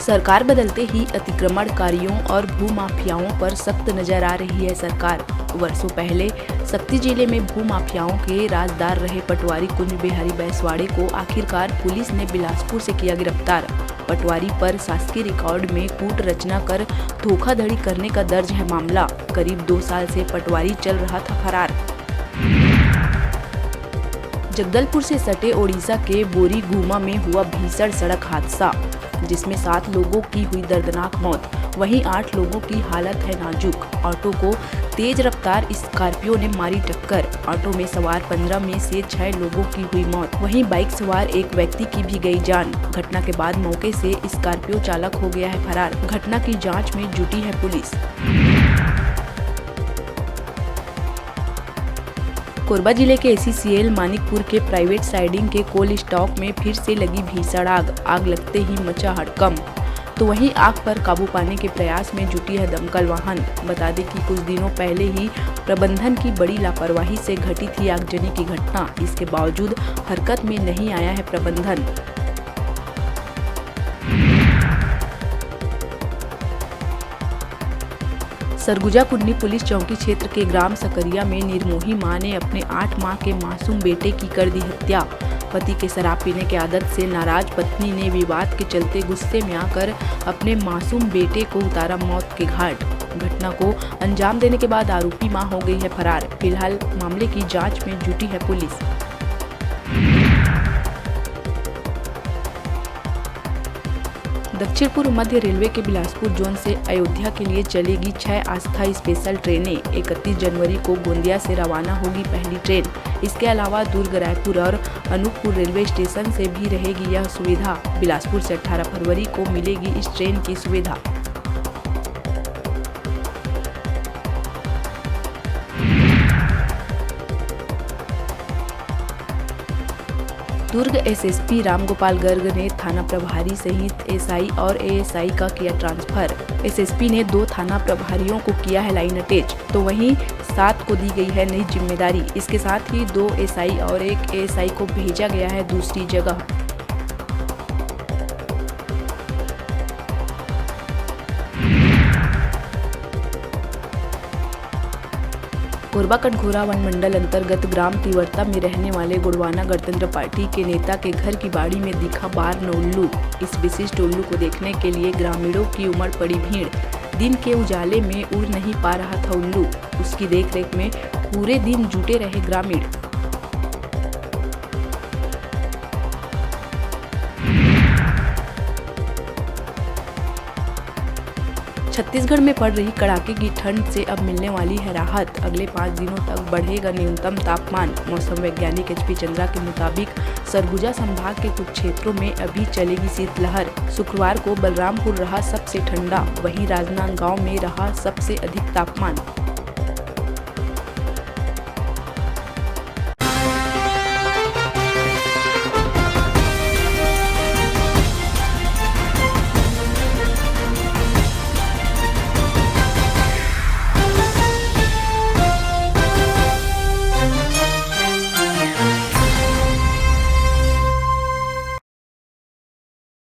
सरकार बदलते ही अतिक्रमणकारियों और भूमाफियाओं पर सख्त नजर आ रही है सरकार। वर्षों पहले शक्ति जिले में भूमाफियाओं के राजदार रहे पटवारी कुंज बिहारी बैसवाड़े को आखिरकार पुलिस ने बिलासपुर से किया गिरफ्तार। पटवारी पर शासकीय रिकॉर्ड में कूट रचना कर धोखाधड़ी करने का दर्ज है मामला। करीब 2 साल से पटवारी चल रहा था फरार। जगदलपुर से सटे ओडिशा के बोरीगुमा में हुआ भीषण सड़क हादसा, जिसमें 7 लोगों की हुई दर्दनाक मौत, वहीं 8 लोगों की हालत है नाजुक। ऑटो को तेज रफ्तार स्कॉर्पियो ने मारी टक्कर। ऑटो में सवार 15 में से 6 लोगों की हुई मौत, वहीं बाइक सवार एक व्यक्ति की भी गई जान। घटना के बाद मौके से स्कॉर्पियो चालक हो गया है फरार। घटना की जांच में जुटी है पुलिस। कोरबा जिले के ACCL मानिकपुर के प्राइवेट साइडिंग के कोल्ड स्टॉक में फिर से लगी भीषण आग लगते ही मचा हड़कंप। तो वहीं आग पर काबू पाने के प्रयास में जुटी है दमकल वाहन। बता दें कि कुछ दिनों पहले ही प्रबंधन की बड़ी लापरवाही से घटी थी आगजनी की घटना। इसके बावजूद हरकत में नहीं आया है प्रबंधन। सरगुजा कुन्नी पुलिस चौकी क्षेत्र के ग्राम सकरिया में निर्मोही मां ने अपने 8 माह के मासूम बेटे की कर दी हत्या। पति के शराब पीने की आदत से नाराज पत्नी ने विवाद के चलते गुस्से में आकर अपने मासूम बेटे को उतारा मौत के घाट। घटना को अंजाम देने के बाद आरोपी मां हो गई है फरार। फिलहाल मामले की जांच में जुटी है पुलिस। दक्षिण पूर्व मध्य रेलवे के बिलासपुर जोन से अयोध्या के लिए चलेगी 6 आस्था स्पेशल ट्रेनें। 31 जनवरी को गोंदिया से रवाना होगी पहली ट्रेन। इसके अलावा दुर्ग, रायपुर और अनूपपुर रेलवे स्टेशन से भी रहेगी यह सुविधा। बिलासपुर से 18 फरवरी को मिलेगी इस ट्रेन की सुविधा। दुर्ग SSP रामगोपाल गर्ग ने थाना प्रभारी सहित SI और ASI का किया ट्रांसफर। SSP ने 2 थाना प्रभारियों को किया है लाइन अटैच, तो वहीं 7 को दी गई है नई जिम्मेदारी। इसके साथ ही 2 SI और 1 ASI को भेजा गया है दूसरी जगह। कोरबा कटघोरा वन मंडल अंतर्गत ग्राम तिवर्ता में रहने वाले गुड़वाना गणतंत्र पार्टी के नेता के घर की बाड़ी में दिखा बारह उल्लू। इस विशिष्ट उल्लू को देखने के लिए ग्रामीणों की उमड़ पड़ी भीड़। दिन के उजाले में उड़ नहीं पा रहा था उल्लू। उसकी देखरेख में पूरे दिन जुटे रहे ग्रामीण। छत्तीसगढ़ में पड़ रही कड़ाके की ठंड से अब मिलने वाली है राहत। अगले 5 दिनों तक बढ़ेगा न्यूनतम तापमान। मौसम वैज्ञानिक HP चंद्रा के मुताबिक सरगुजा संभाग के कुछ क्षेत्रों में अभी चलेगी शीतलहर। शुक्रवार को बलरामपुर रहा सबसे ठंडा, वहीं राजनांदगांव में रहा सबसे अधिक तापमान।